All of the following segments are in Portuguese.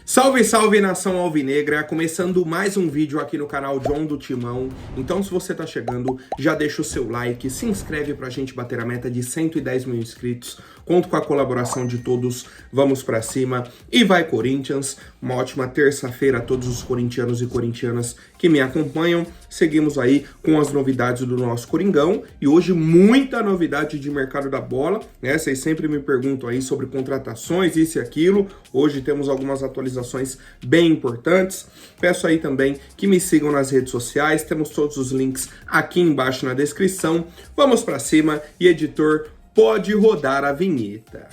Salve, salve, nação alvinegra, começando mais um vídeo aqui no canal John do Timão. Então, se você tá chegando, já deixa o seu like, se inscreve pra gente bater a meta de 110 mil inscritos. Conto com a colaboração de todos, vamos pra cima. E vai Corinthians, uma ótima terça-feira a todos os corintianos e corintianas que me acompanham. Seguimos aí com as novidades do nosso Coringão e hoje muita novidade de mercado da bola, né? Vocês sempre me perguntam aí sobre contratações, isso e aquilo. Hoje temos algumas atualizações bem importantes. Peço aí também que me sigam nas redes sociais, temos todos os links aqui embaixo na descrição. Vamos pra cima e editor, pode rodar a vinheta.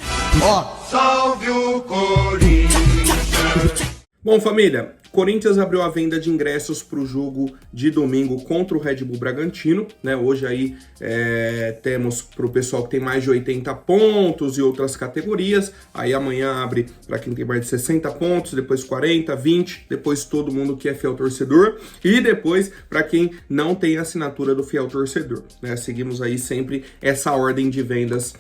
Salve o Corinthians! Bom, família, Corinthians abriu a venda de ingressos para o jogo de domingo contra o Red Bull Bragantino, né? Hoje aí temos para o pessoal que tem mais de 80 pontos e outras categorias. Aí amanhã abre para quem tem mais de 60 pontos, depois 40, 20, depois todo mundo que é fiel torcedor e depois para quem não tem assinatura do fiel torcedor, né? Seguimos aí sempre essa ordem de vendas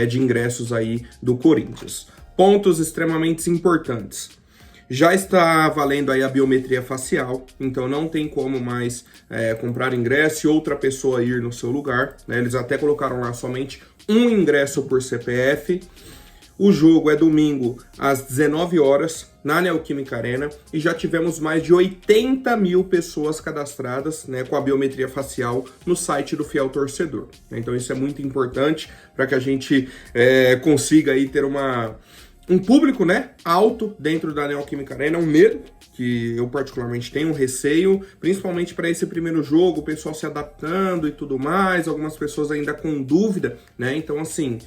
de ingressos aí do Corinthians. Pontos extremamente importantes. Já está valendo aí a biometria facial, então não tem como mais comprar ingresso e outra pessoa ir no seu lugar, né? Eles até colocaram lá somente um ingresso por CPF. O jogo é domingo às 19 horas na Neoquímica Arena e já tivemos mais de 80 mil pessoas cadastradas, né, com a biometria facial no site do Fiel Torcedor. Então isso é muito importante para que a gente consiga aí ter um público, né, alto dentro da Neoquímica Arena, um medo que eu particularmente tenho, um receio, principalmente para esse primeiro jogo, o pessoal se adaptando e tudo mais, algumas pessoas ainda com dúvida, né, então assim,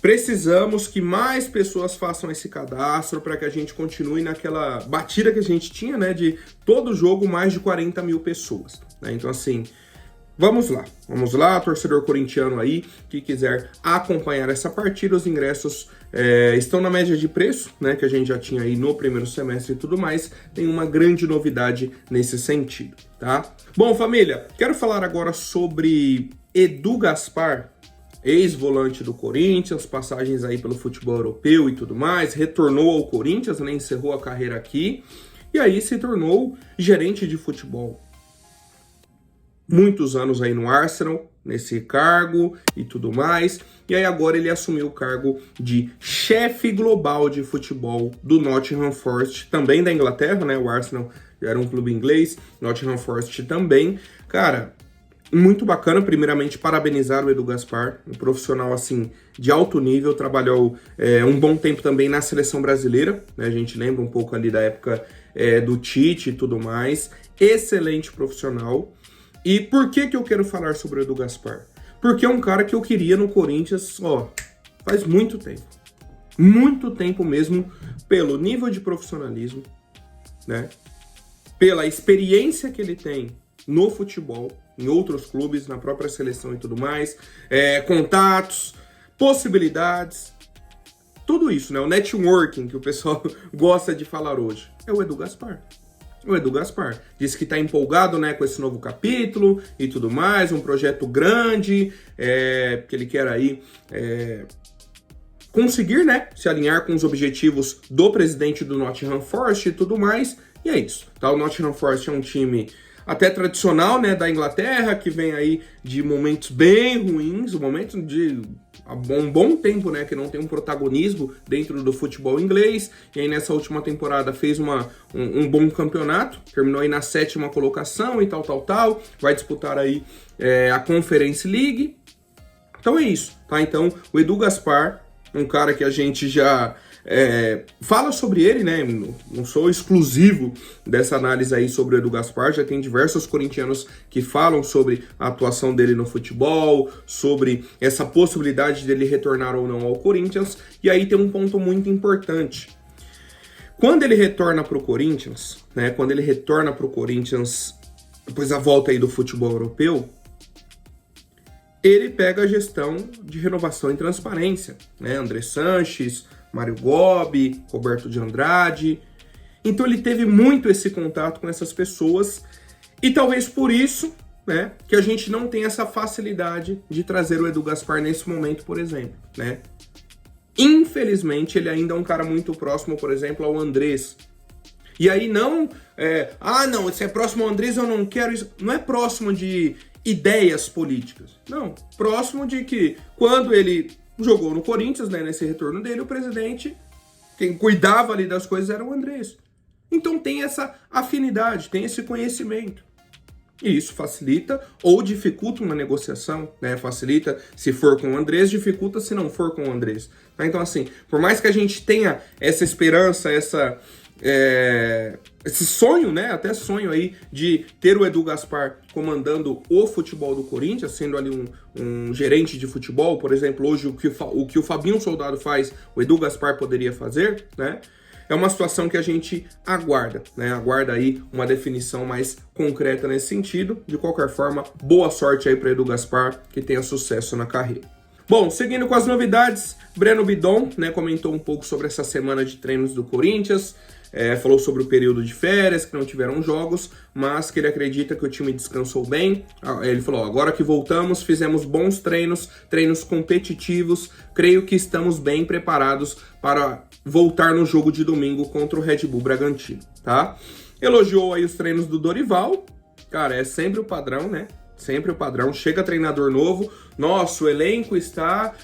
precisamos que mais pessoas façam esse cadastro para que a gente continue naquela batida que a gente tinha, né, de todo jogo mais de 40 mil pessoas, né, então assim, vamos lá, torcedor corintiano aí que quiser acompanhar essa partida, os ingressos estão na média de preço, né, que a gente já tinha aí no primeiro semestre e tudo mais, tem uma grande novidade nesse sentido, tá? Bom, família, quero falar agora sobre Edu Gaspar, ex-volante do Corinthians, passagens aí pelo futebol europeu e tudo mais, retornou ao Corinthians, né, encerrou a carreira aqui, e aí se tornou gerente de futebol. Muitos anos aí no Arsenal, nesse cargo e tudo mais. E aí agora ele assumiu o cargo de chefe global de futebol do Nottingham Forest, também da Inglaterra, né? O Arsenal era um clube inglês, Nottingham Forest também. Cara, muito bacana. Primeiramente, parabenizar o Edu Gaspar, um profissional assim de alto nível, trabalhou um bom tempo também na seleção brasileira, né? A gente lembra um pouco ali da época do Tite e tudo mais. Excelente profissional. E por que eu quero falar sobre o Edu Gaspar? Porque é um cara que eu queria no Corinthians, faz muito tempo. Muito tempo mesmo, pelo nível de profissionalismo, né? Pela experiência que ele tem no futebol, em outros clubes, na própria seleção e tudo mais, contatos, possibilidades, tudo isso, né? O networking que o pessoal gosta de falar hoje, é o Edu Gaspar. O Edu Gaspar disse que está empolgado, né, com esse novo capítulo e tudo mais, um projeto grande, que ele quer aí conseguir, né, se alinhar com os objetivos do presidente do Nottingham Forest e tudo mais, e é isso, tá? O Nottingham Forest é um time até tradicional, né, da Inglaterra, que vem aí de momentos bem ruins, um momento de um bom tempo, né, que não tem um protagonismo dentro do futebol inglês, e aí nessa última temporada fez um bom campeonato, terminou aí na 7ª colocação e tal, vai disputar aí a Conference League, então é isso, tá? Então o Edu Gaspar, um cara que a gente já fala sobre ele, né? Não sou exclusivo dessa análise aí sobre o Edu Gaspar, já tem diversos corintianos que falam sobre a atuação dele no futebol, sobre essa possibilidade dele retornar ou não ao Corinthians, e aí tem um ponto muito importante. Quando ele retorna para o Corinthians, né? Quando ele retorna para o Corinthians, depois da volta aí do futebol europeu, ele pega a gestão de renovação e transparência, né? André Sanches, Mário Gobi, Roberto de Andrade. Então ele teve muito esse contato com essas pessoas e talvez por isso, né, que a gente não tem essa facilidade de trazer o Edu Gaspar nesse momento, por exemplo, né? Infelizmente, ele ainda é um cara muito próximo, por exemplo, ao Andrés. E aí não, não, se é próximo ao Andrés eu não quero isso. Não é próximo de ideias políticas. Não, próximo de que quando ele jogou no Corinthians, né, nesse retorno dele, o presidente, quem cuidava ali das coisas era o Andrés. Então tem essa afinidade, tem esse conhecimento. E isso facilita ou dificulta uma negociação, né? Facilita se for com o Andrés, dificulta se não for com o Andrés. Tá? Então, assim, por mais que a gente tenha essa esperança, esse sonho, né? Até sonho aí de ter o Edu Gaspar comandando o futebol do Corinthians, sendo ali um gerente de futebol, por exemplo, hoje o que o Fabinho Soldado faz, o Edu Gaspar poderia fazer, né? É uma situação que a gente aguarda, né? Aguarda aí uma definição mais concreta nesse sentido. De qualquer forma, boa sorte aí para Edu Gaspar, que tenha sucesso na carreira. Bom, seguindo com as novidades, Breno Bidon, né, comentou um pouco sobre essa semana de treinos do Corinthians, falou sobre o período de férias, que não tiveram jogos, mas que ele acredita que o time descansou bem. Ele falou, agora que voltamos, fizemos bons treinos competitivos, creio que estamos bem preparados para voltar no jogo de domingo contra o Red Bull Bragantino, tá? Elogiou aí os treinos do Dorival, cara, é sempre o padrão, né? Sempre o padrão, chega treinador novo, nosso elenco está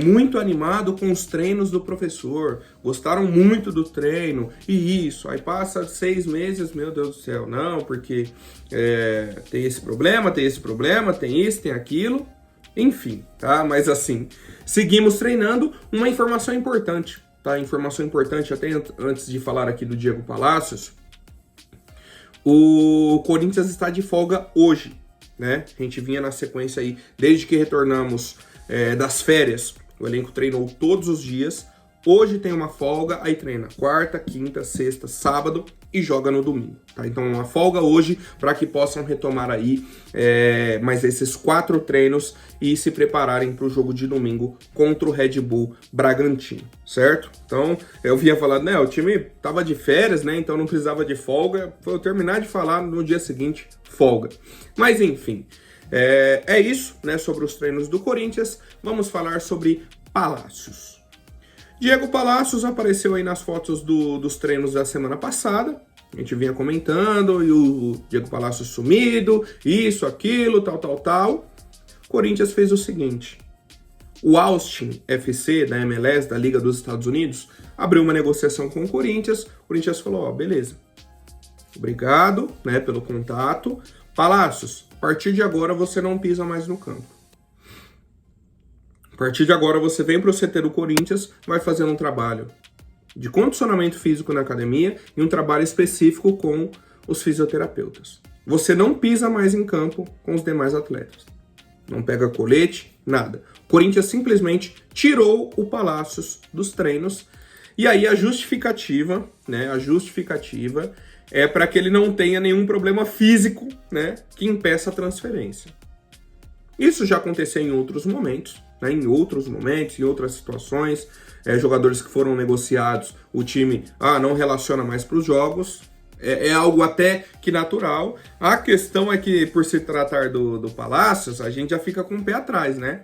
muito animado com os treinos do professor, gostaram muito do treino, e isso, aí passa 6 meses, meu Deus do céu, não, porque tem esse problema, tem isso, tem aquilo, enfim, tá? Mas assim, seguimos treinando. Uma informação importante, tá? Informação importante, até antes de falar aqui do Diego Palacios, o Corinthians está de folga hoje, né? A gente vinha na sequência aí, desde que retornamos das férias, o elenco treinou todos os dias. Hoje tem uma folga, aí treina quarta, quinta, sexta, sábado e joga no domingo, tá? Então uma folga hoje para que possam retomar aí mais esses 4 treinos e se prepararem para o jogo de domingo contra o Red Bull Bragantino, certo? Então eu vinha falando, né, o time tava de férias, né, então não precisava de folga, foi eu terminar de falar no dia seguinte, folga. Mas enfim, é isso, né, sobre os treinos do Corinthians. Vamos falar sobre Palacios. Diego Palacios apareceu aí nas fotos dos treinos da semana passada. A gente vinha comentando, e o Diego Palacios sumido, isso, aquilo, tal. Corinthians fez o seguinte. O Austin FC, da MLS, da Liga dos Estados Unidos, abriu uma negociação com o Corinthians. O Corinthians falou, ó, beleza. Obrigado, né, pelo contato. Palacios, a partir de agora você não pisa mais no campo. A partir de agora você vem para o CT do Corinthians, vai fazer um trabalho de condicionamento físico na academia e um trabalho específico com os fisioterapeutas. Você não pisa mais em campo com os demais atletas. Não pega colete, nada. O Corinthians simplesmente tirou o Palacios dos treinos. E aí a justificativa, né? A justificativa é para que ele não tenha nenhum problema físico, né? Que impeça a transferência. Isso já aconteceu em outros momentos. Em outras situações, jogadores que foram negociados, o time não relaciona mais para os jogos, é algo até que natural. A questão é que, por se tratar do Palacios, a gente já fica com o pé atrás, né?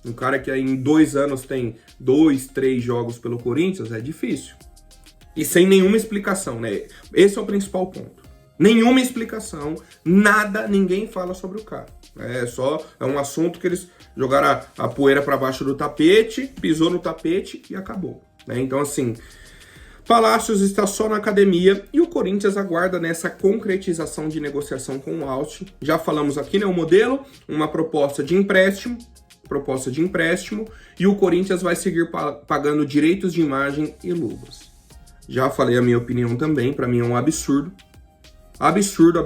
Um cara que em 2 anos tem 2, 3 jogos pelo Corinthians, é difícil. E sem nenhuma explicação, né? Esse é o principal ponto. Nenhuma explicação, nada, ninguém fala sobre o cara. É um assunto que eles jogaram a poeira para baixo do tapete, pisou no tapete e acabou, né? Então, assim, Palacios está só na academia e o Corinthians aguarda nessa concretização de negociação com o Austin. Já falamos aqui, né? O modelo, uma proposta de empréstimo, e o Corinthians vai seguir pagando direitos de imagem e luvas. Já falei a minha opinião também, para mim é um absurdo. Absurdo.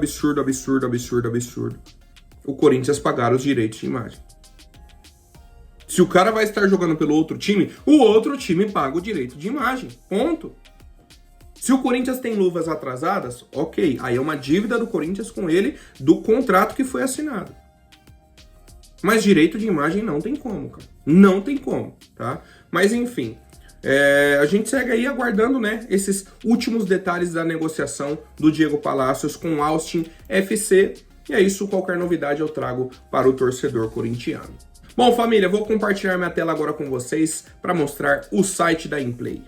O Corinthians pagar os direitos de imagem. Se o cara vai estar jogando pelo outro time, o outro time paga o direito de imagem. Ponto. Se o Corinthians tem luvas atrasadas, ok. Aí é uma dívida do Corinthians com ele do contrato que foi assinado. Mas direito de imagem não tem como, cara. Não tem como, tá? Mas enfim, a gente segue aí aguardando, né, esses últimos detalhes da negociação do Diego Palacios com o Austin FC. E é isso, qualquer novidade eu trago para o torcedor corintiano. Bom, família, vou compartilhar minha tela agora com vocês para mostrar o site da Inplay.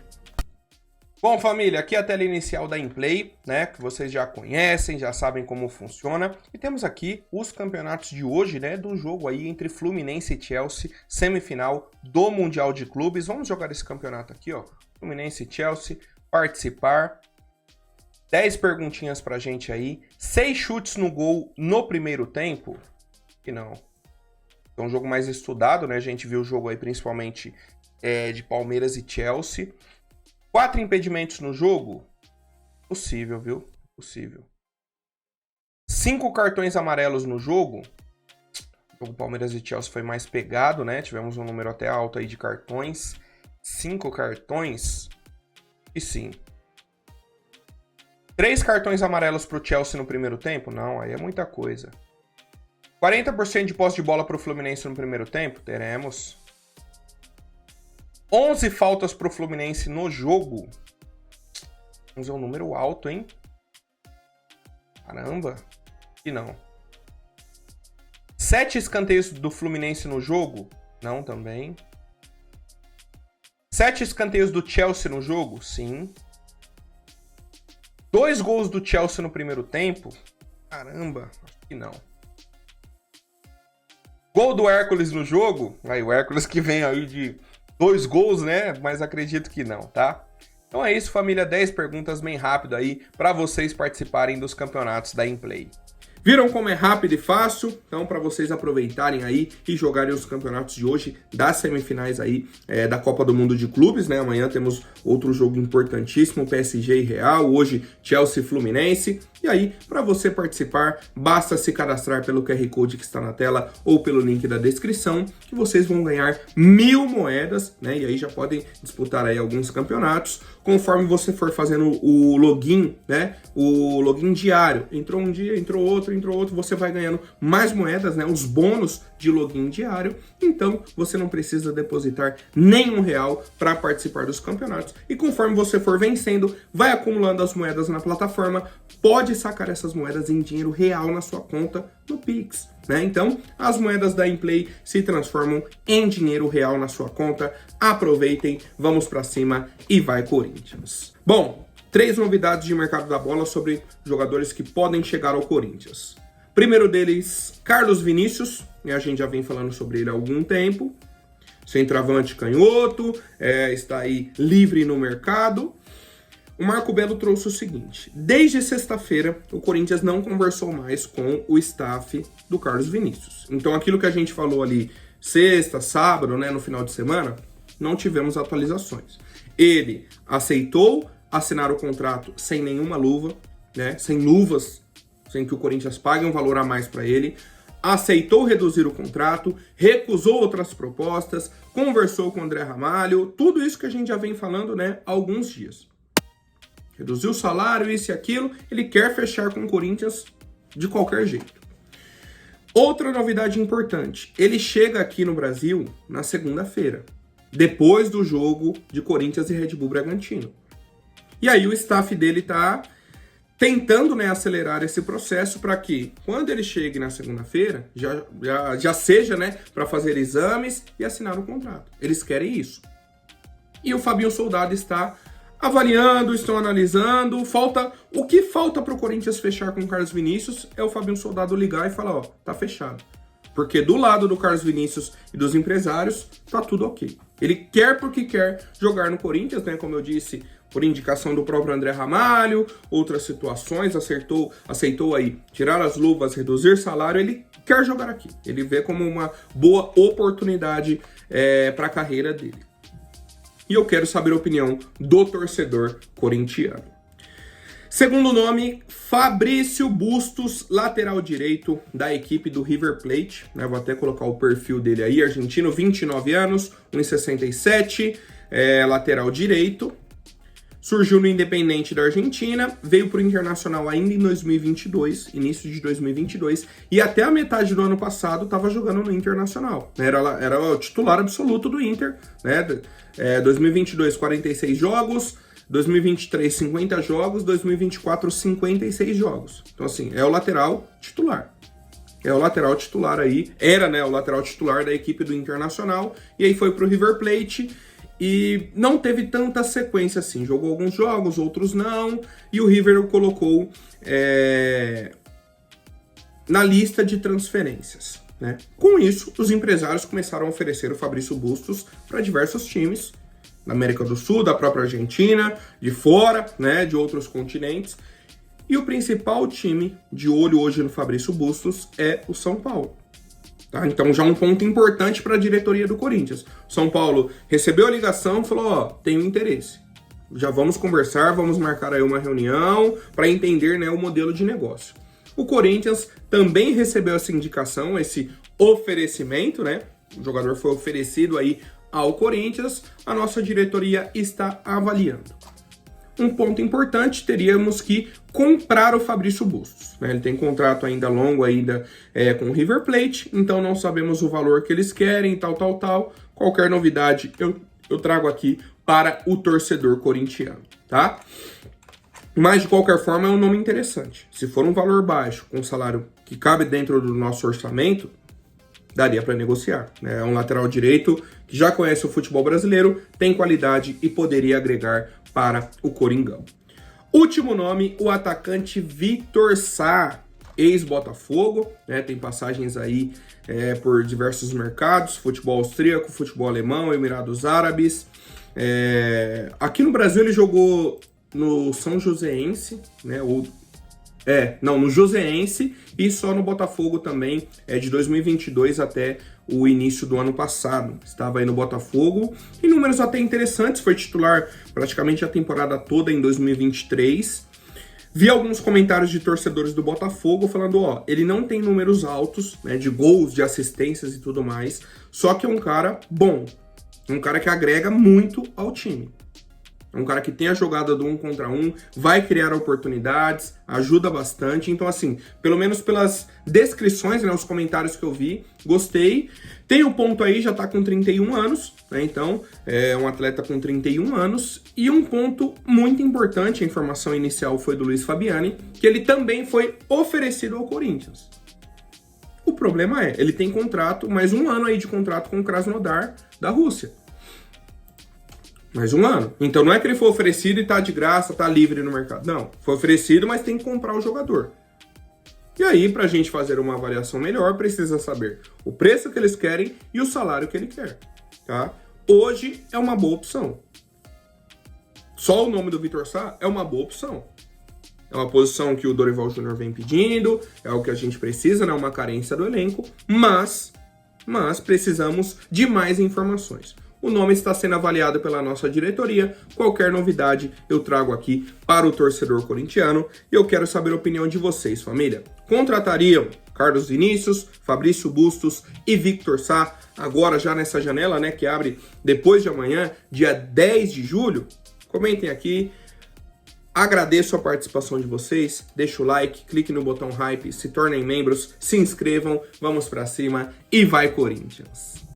Bom, família, aqui é a tela inicial da Inplay, né, que vocês já conhecem, já sabem como funciona. E temos aqui os campeonatos de hoje, né, do jogo aí entre Fluminense e Chelsea, semifinal do Mundial de Clubes. Vamos jogar esse campeonato aqui, ó, Fluminense e Chelsea, participar. 10 perguntinhas pra gente aí, 6 chutes no gol no primeiro tempo, que não. É um jogo mais estudado, né, a gente viu o jogo aí principalmente de Palmeiras e Chelsea. 4 impedimentos no jogo? Possível, viu? Possível. 5 cartões amarelos no jogo? O jogo Palmeiras e Chelsea foi mais pegado, né? Tivemos um número até alto aí de cartões. 5 cartões? E sim. 3 cartões amarelos pro Chelsea no primeiro tempo? Não, aí é muita coisa. 40% de posse de bola pro Fluminense no primeiro tempo? Teremos. 11 faltas pro Fluminense no jogo. 11 é um número alto, hein? Caramba. E não. 7 escanteios do Fluminense no jogo? Não, também. 7 escanteios do Chelsea no jogo? Sim. 2 gols do Chelsea no primeiro tempo? Caramba, acho que não. Gol do Hércules no jogo? Aí, o Hércules que vem aí de 2 gols, né? Mas acredito que não, tá? Então é isso, família. 10 perguntas bem rápido aí para vocês participarem dos campeonatos da Inplay. Viram como é rápido e fácil? Então, para vocês aproveitarem aí e jogarem os campeonatos de hoje, das semifinais aí da Copa do Mundo de Clubes, né? Amanhã temos outro jogo importantíssimo, PSG e Real, hoje Chelsea e Fluminense. E aí, para você participar, basta se cadastrar pelo QR Code que está na tela ou pelo link da descrição, que vocês vão ganhar 1000 moedas, né? E aí já podem disputar aí alguns campeonatos, conforme você for fazendo o login, né? O login diário. Entrou um dia, entrou outro, você vai ganhando mais moedas, né? Os bônus de login diário. Então, você não precisa depositar nenhum real para participar dos campeonatos. E conforme você for vencendo, vai acumulando as moedas na plataforma, pode sacar essas moedas em dinheiro real na sua conta no Pix, né? Então, as moedas da Inplay se transformam em dinheiro real na sua conta. Aproveitem, vamos para cima e vai Corinthians. Bom, 3 novidades de mercado da bola sobre jogadores que podem chegar ao Corinthians. Primeiro deles, Carlos Vinícius, a gente já vem falando sobre ele há algum tempo. Centroavante canhoto, está aí livre no mercado. O Marco Belo trouxe o seguinte: desde sexta-feira, o Corinthians não conversou mais com o staff do Carlos Vinícius. Então, aquilo que a gente falou ali sexta, sábado, né, no final de semana, não tivemos atualizações. Ele aceitou assinar o contrato sem nenhuma luva, né, sem luvas, sem que o Corinthians pague um valor a mais para ele. Aceitou reduzir o contrato, recusou outras propostas, conversou com o André Ramalho, tudo isso que a gente já vem falando, né, há alguns dias. Reduziu o salário, isso e aquilo, ele quer fechar com o Corinthians de qualquer jeito. Outra novidade importante, ele chega aqui no Brasil na segunda-feira, depois do jogo de Corinthians e Red Bull Bragantino. E aí o staff dele tá tentando, né, acelerar esse processo para que, quando ele chegue na segunda-feira, já seja, né, para fazer exames e assinar o contrato. Eles querem isso. E o Fabinho Soldado está avaliando, estão analisando. O que falta para o Corinthians fechar com o Carlos Vinícius é o Fabinho Soldado ligar e falar, ó, tá fechado. Porque do lado do Carlos Vinícius e dos empresários, tá tudo ok. Ele quer porque quer jogar no Corinthians, né, como eu disse, por indicação do próprio André Ramalho, outras situações, aceitou aí tirar as luvas, reduzir salário, ele quer jogar aqui. Ele vê como uma boa oportunidade para a carreira dele. E eu quero saber a opinião do torcedor corintiano. Segundo nome, Fabrício Bustos, lateral direito da equipe do River Plate. Vou até colocar o perfil dele aí, argentino, 29 anos, 1,67, lateral direito. Surgiu no Independente da Argentina, veio para o Internacional ainda em 2022, início de 2022, e até a metade do ano passado estava jogando no Internacional. Era o titular absoluto do Inter, né? 2022, 46 jogos, 2023, 50 jogos, 2024, 56 jogos. Então, assim, é o lateral titular. é o lateral titular aí, era, né, o lateral titular da equipe do Internacional, e aí foi pro River Plate, e não teve tanta sequência assim, jogou alguns jogos, outros não, e o River o colocou na lista de transferências, né? Com isso, os empresários começaram a oferecer o Fabrício Bustos para diversos times, da América do Sul, da própria Argentina, de fora, né, de outros continentes. E o principal time de olho hoje no Fabrício Bustos é o São Paulo. Tá? Então já um ponto importante para a diretoria do Corinthians. O São Paulo recebeu a ligação e falou, ó, tenho interesse. Já vamos conversar, vamos marcar aí uma reunião para entender, né, o modelo de negócio. O Corinthians também recebeu essa indicação, esse oferecimento, né? O jogador foi oferecido aí ao Corinthians, a nossa diretoria está avaliando. Um ponto importante, teríamos que comprar o Fabrício Bustos, né? Ele tem contrato ainda longo ainda com o River Plate, então não sabemos o valor que eles querem, tal. Qualquer novidade eu trago aqui para o torcedor corintiano, tá? Mas, de qualquer forma, é um nome interessante. Se for um valor baixo, com um salário que cabe dentro do nosso orçamento, daria para negociar, né? É um lateral direito que já conhece o futebol brasileiro, tem qualidade e poderia agregar para o Coringão. Último nome, o atacante Vitor Sá, ex-Botafogo, né? Tem passagens aí por diversos mercados, futebol austríaco, futebol alemão, Emirados Árabes. Aqui no Brasil ele jogou no São Joséense, né? No Joséense e só no Botafogo também, de 2022 até o início do ano passado. Estava aí no Botafogo, em números até interessantes, foi titular praticamente a temporada toda em 2023. Vi alguns comentários de torcedores do Botafogo falando, ó, ele não tem números altos, né, de gols, de assistências e tudo mais, só que é um cara bom, um cara que agrega muito ao time. É um cara que tem a jogada do 1 contra 1, vai criar oportunidades, ajuda bastante. Então, assim, pelo menos pelas descrições, né, os comentários que eu vi, gostei. Tem um ponto aí, já tá com 31 anos, né? Então, é um atleta com 31 anos. E um ponto muito importante, a informação inicial foi do Luiz Fabiani, que ele também foi oferecido ao Corinthians. O problema ele tem contrato, mais um ano aí de contrato com o Krasnodar da Rússia. Mais um ano. Então não é que ele foi oferecido e tá de graça, tá livre no mercado. Não, foi oferecido, mas tem que comprar o jogador. E aí, pra gente fazer uma avaliação melhor, precisa saber o preço que eles querem e o salário que ele quer, tá? Hoje é uma boa opção. Só o nome do Vitor Sá é uma boa opção. É uma posição que o Dorival Júnior vem pedindo, é o que a gente precisa, né? Uma carência do elenco, mas precisamos de mais informações. O nome está sendo avaliado pela nossa diretoria. Qualquer novidade eu trago aqui para o torcedor corintiano. E eu quero saber a opinião de vocês, família. Contratariam Carlos Vinícius, Fabrício Bustos e Vitor Sá agora já nessa janela, né, que abre depois de amanhã, dia 10 de julho? Comentem aqui. Agradeço a participação de vocês. Deixa o like, clique no botão hype, se tornem membros, se inscrevam, vamos pra cima e vai Corinthians!